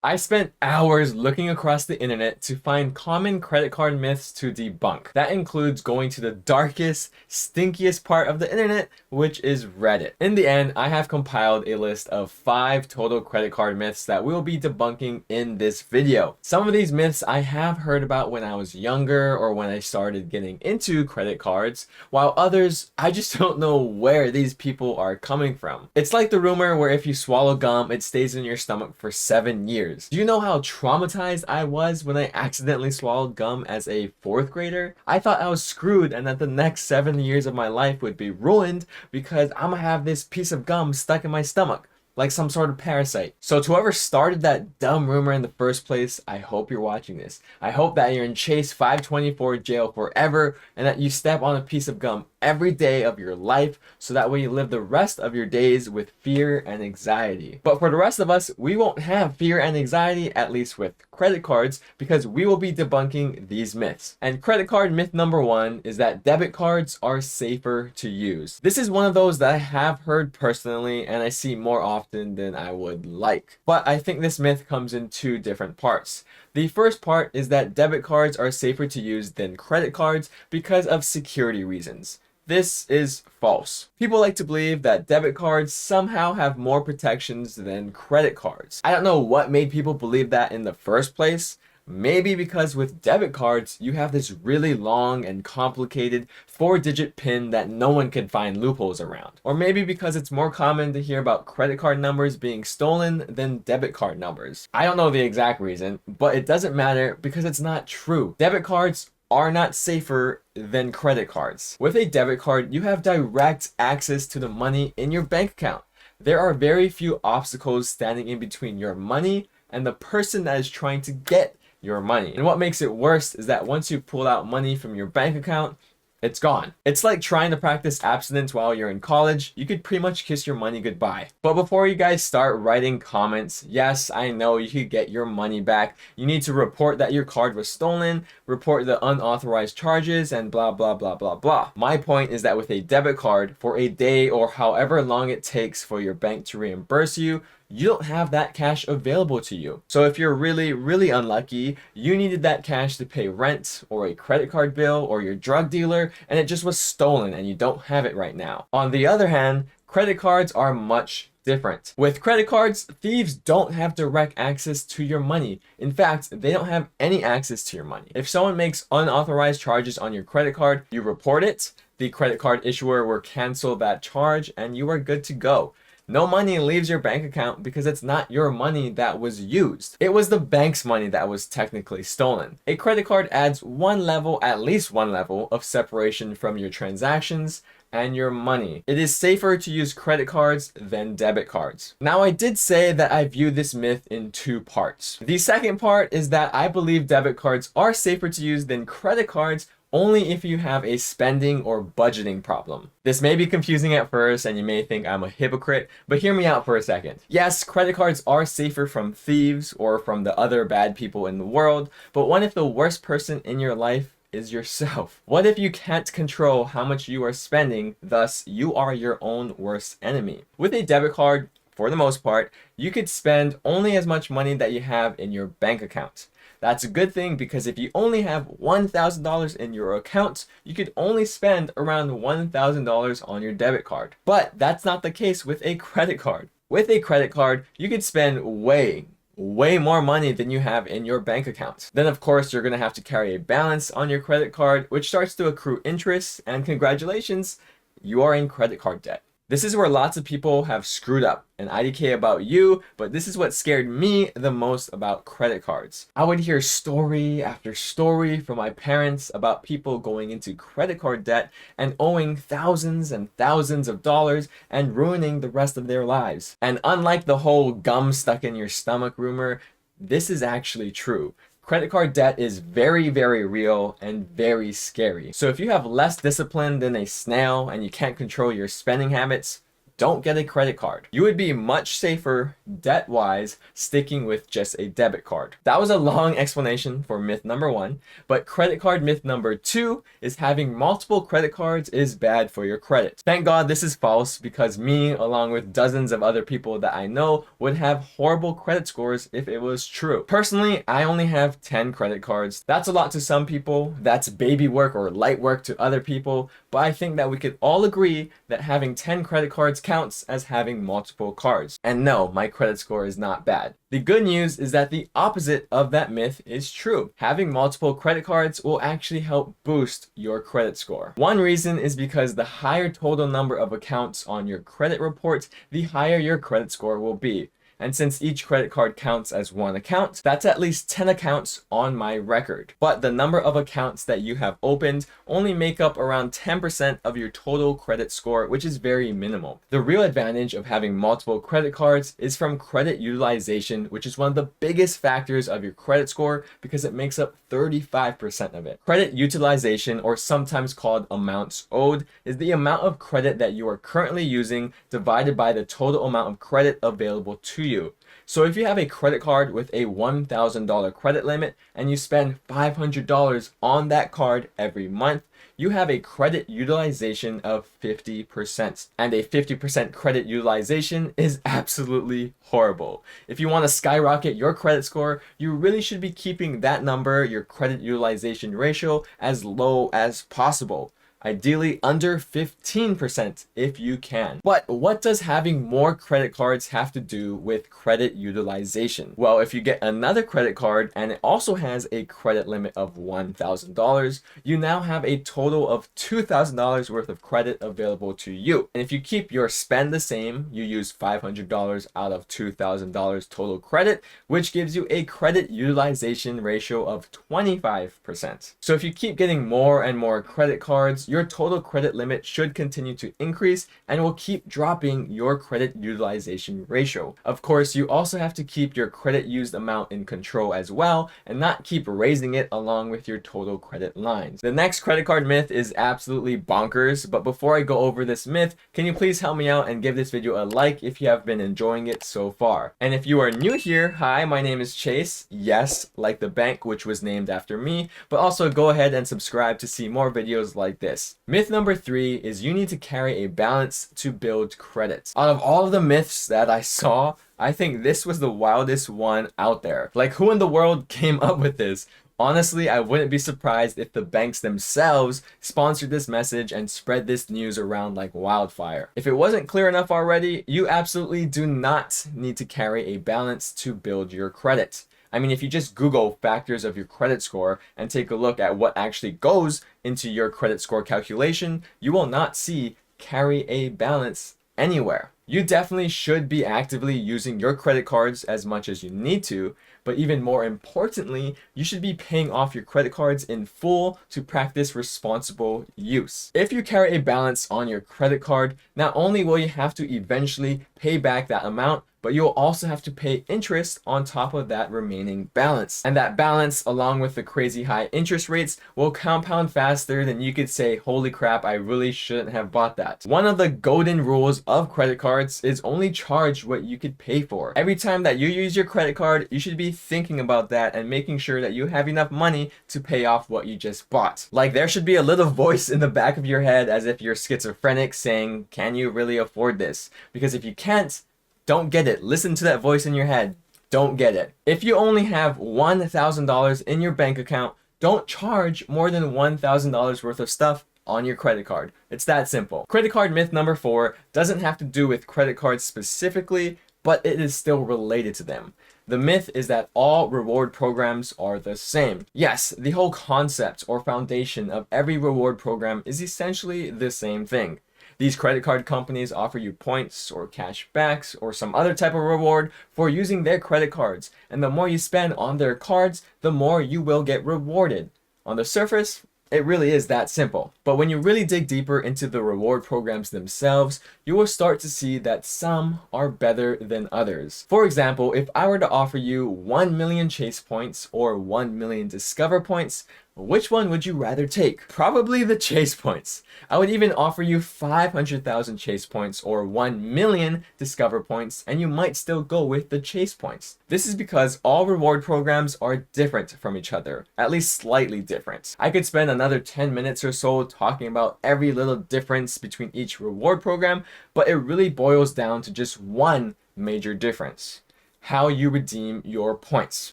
I spent hours looking across the internet to find common credit card myths to debunk. That includes going to the darkest, stinkiest part of the internet, which is Reddit. In the end, I have compiled a list of 5 total credit card myths that we'll be debunking in this video. Some of these myths I have heard about when I was younger or when I started getting into credit cards, while others, I just don't know where these people are coming from. It's like the rumor where if you swallow gum, it stays in your stomach for 7 years. Do you know how traumatized I was when I accidentally swallowed gum as a 4th grader? I thought I was screwed and that the next 7 years of my life would be ruined because I'm gonna have this piece of gum stuck in my stomach, like some sort of parasite. So to whoever started that dumb rumor in the first place, I hope you're watching this. I hope that you're in Chase 524 jail forever and that you step on a piece of gum every day of your life so that way you live the rest of your days with fear and anxiety. But for the rest of us, we won't have fear and anxiety, at least with credit cards, because we will be debunking these myths. And credit card myth number 1 is that debit cards are safer to use. This is one of those that I have heard personally and I see more often than I would like. But I think this myth comes in 2 different parts. The first part is that debit cards are safer to use than credit cards because of security reasons. This is false. People like to believe that debit cards somehow have more protections than credit cards. I don't know what made people believe that in the first place. Maybe because with debit cards, you have this really long and complicated 4-digit PIN that no one can find loopholes around. Or maybe because it's more common to hear about credit card numbers being stolen than debit card numbers. I don't know the exact reason, but it doesn't matter because it's not true. Debit cards are not safer than credit cards. With a debit card, you have direct access to the money in your bank account. There are very few obstacles standing in between your money and the person that is trying to get your money. And what makes it worse is that once you pull out money from your bank account, it's gone. It's like trying to practice abstinence while you're in college. You could pretty much kiss your money goodbye. But before you guys start writing comments, yes, I know you could get your money back. You need to report that your card was stolen, report the unauthorized charges, and blah, blah, blah, blah, blah. My point is that with a debit card, for a day or however long it takes for your bank to reimburse you, you don't have that cash available to you. So if you're really unlucky, you needed that cash to pay rent or a credit card bill or your drug dealer, and it just was stolen and you don't have it right now. On the other hand, credit cards are much different. With credit cards, thieves don't have direct access to your money. In fact, they don't have any access to your money. If someone makes unauthorized charges on your credit card, you report it, the credit card issuer will cancel that charge, and you are good to go. No money leaves your bank account because it's not your money that was used. It was the bank's money that was technically stolen. A credit card adds at least one level of separation from your transactions and your money. It is safer to use credit cards than debit cards. Now, I did say that I view this myth in 2 parts. The second part is that I believe debit cards are safer to use than credit cards only if you have a spending or budgeting problem. This may be confusing at first and you may think I'm a hypocrite, but hear me out for a second. Yes, credit cards are safer from thieves or from the other bad people in the world, but what if the worst person in your life is yourself? What if you can't control how much you are spending, thus you are your own worst enemy? With a debit card, for the most part, you could spend only as much money that you have in your bank account. That's a good thing because if you only have $1,000 in your account, you could only spend around $1,000 on your debit card. But that's not the case with a credit card. With a credit card, you could spend way more money than you have in your bank account. Then of course, you're gonna have to carry a balance on your credit card, which starts to accrue interest, and congratulations, you are in credit card debt. This is where lots of people have screwed up, and IDK about you, but this is what scared me the most about credit cards. I would hear story after story from my parents about people going into credit card debt and owing thousands and thousands of dollars and ruining the rest of their lives. And unlike the whole gum stuck in your stomach rumor, this is actually true. Credit card debt is very real and very scary. So if you have less discipline than a snail and you can't control your spending habits, don't get a credit card. You would be much safer, debt-wise, sticking with just a debit card. That was a long explanation for myth number 1, but credit card myth number 2 is having multiple credit cards is bad for your credit. Thank God this is false, because me, along with dozens of other people that I know, would have horrible credit scores if it was true. Personally, I only have 10 credit cards. That's a lot to some people. That's baby work or light work to other people, but I think that we could all agree that having 10 credit cards counts as having multiple cards. And no, my credit score is not bad. The good news is that the opposite of that myth is true. Having multiple credit cards will actually help boost your credit score. One reason is because the higher total number of accounts on your credit report, the higher your credit score will be. And since each credit card counts as one account, that's at least 10 accounts on my record. But the number of accounts that you have opened only make up around 10% of your total credit score, which is very minimal. The real advantage of having multiple credit cards is from credit utilization, which is one of the biggest factors of your credit score because it makes up 35% of it. Credit utilization, or sometimes called amounts owed, is the amount of credit that you are currently using divided by the total amount of credit available to you. So if you have a credit card with a $1,000 credit limit and you spend $500 on that card every month, you have a credit utilization of 50%. And a 50% credit utilization is absolutely horrible. If you want to skyrocket your credit score, you really should be keeping that number, your credit utilization ratio, as low as possible. Ideally under 15% if you can. But what does having more credit cards have to do with credit utilization? Well, if you get another credit card and it also has a credit limit of $1,000, you now have a total of $2,000 worth of credit available to you. And if you keep your spend the same, you use $500 out of $2,000 total credit, which gives you a credit utilization ratio of 25%. So if you keep getting more and more credit cards, your total credit limit should continue to increase and will keep dropping your credit utilization ratio. Of course, you also have to keep your credit used amount in control as well and not keep raising it along with your total credit lines. The next credit card myth is absolutely bonkers, but before I go over this myth, can you please help me out and give this video a like if you have been enjoying it so far? And if you are new here, hi, my name is Chase. Yes, like the bank, which was named after me, but also go ahead and subscribe to see more videos like this. Myth number 3 is you need to carry a balance to build credit. Out of all of the myths that I saw, I think this was the wildest one out there. Like, who in the world came up with this? Honestly, I wouldn't be surprised if the banks themselves sponsored this message and spread this news around like wildfire. If it wasn't clear enough already, you absolutely do not need to carry a balance to build your credit. I mean, if you just Google factors of your credit score and take a look at what actually goes into your credit score calculation, you will not see carry a balance anywhere. You definitely should be actively using your credit cards as much as you need to, but even more importantly, you should be paying off your credit cards in full to practice responsible use. If you carry a balance on your credit card, not only will you have to eventually pay back that amount, but you'll also have to pay interest on top of that remaining balance. And that balance, along with the crazy high interest rates, will compound faster than you could say, holy crap, I really shouldn't have bought that. One of the golden rules of credit cards is only charge what you could pay for. Every time that you use your credit card, you should be thinking about that and making sure that you have enough money to pay off what you just bought. Like, there should be a little voice in the back of your head as if you're schizophrenic saying, can you really afford this? Because if you can't, don't get it. Listen to that voice in your head. Don't get it. If you only have $1,000 in your bank account, don't charge more than $1,000 worth of stuff on your credit card. It's that simple. Credit card myth number 4 doesn't have to do with credit cards specifically, but it is still related to them. The myth is that all reward programs are the same. Yes, the whole concept or foundation of every reward program is essentially the same thing. These credit card companies offer you points or cash backs or some other type of reward for using their credit cards. And the more you spend on their cards, the more you will get rewarded. On the surface, it really is that simple. But when you really dig deeper into the reward programs themselves, you will start to see that some are better than others. For example, if I were to offer you 1 million Chase points or 1 million Discover points, which one would you rather take? Probably the chase points. I would even offer you 500,000 chase points or 1 million discover points, and you might still go with the chase points. This is because all reward programs are different from each other, at least slightly different. I could spend another 10 minutes or so talking about every little difference between each reward program, but it really boils down to just one major difference: how you redeem your points.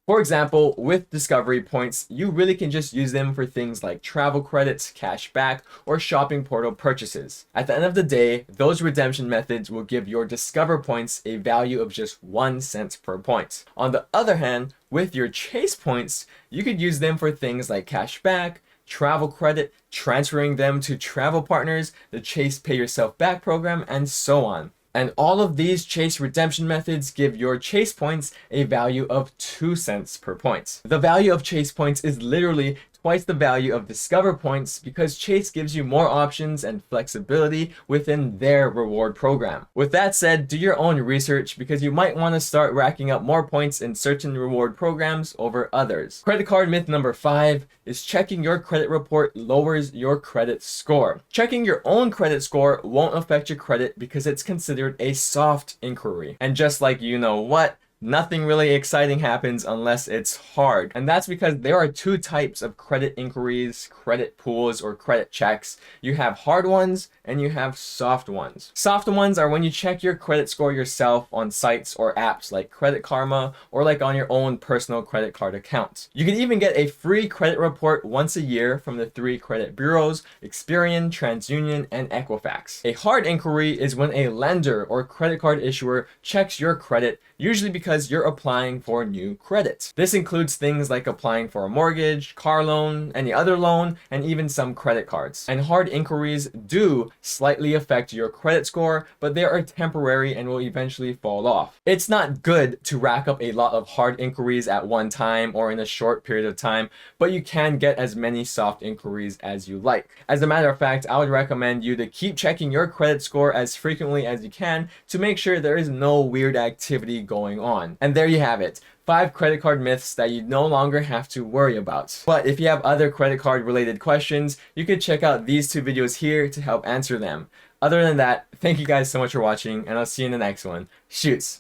For example, with discovery points, you really can just use them for things like travel credits, cash back, or shopping portal purchases. At the end of the day, those redemption methods will give your discover points a value of just 1 cent per point. On the other hand, with your chase points, you could use them for things like cash back, travel credit, transferring them to travel partners, the Chase Pay Yourself Back program, and so on. And all of these chase redemption methods give your chase points a value of 2 cents per point. The value of chase points is literally twice the value of discover points because Chase gives you more options and flexibility within their reward program. With that said, do your own research because you might want to start racking up more points in certain reward programs over others. Credit card myth number 5 is checking your credit report lowers your credit score. Checking your own credit score won't affect your credit because it's considered a soft inquiry. And just like you know what, nothing really exciting happens unless it's hard. And that's because there are two types of credit inquiries, credit pools, or credit checks. You have hard ones and you have soft ones. Soft ones are when you check your credit score yourself on sites or apps like Credit Karma or like on your own personal credit card account. You can even get a free credit report once a year from the 3 credit bureaus, Experian, TransUnion, and Equifax. A hard inquiry is when a lender or credit card issuer checks your credit, usually because you're applying for new credit. This includes things like applying for a mortgage, car loan, any other loan, and even some credit cards. And hard inquiries do slightly affect your credit score, but they are temporary and will eventually fall off. It's not good to rack up a lot of hard inquiries at one time or in a short period of time, but you can get as many soft inquiries as you like. As a matter of fact, I would recommend you to keep checking your credit score as frequently as you can to make sure there is no weird activity going on. And there you have it. 5 credit card myths that you no longer have to worry about. But if you have other credit card related questions, you can check out these 2 videos here to help answer them. Other than that, thank you guys so much for watching, and I'll see you in the next one. Shoots!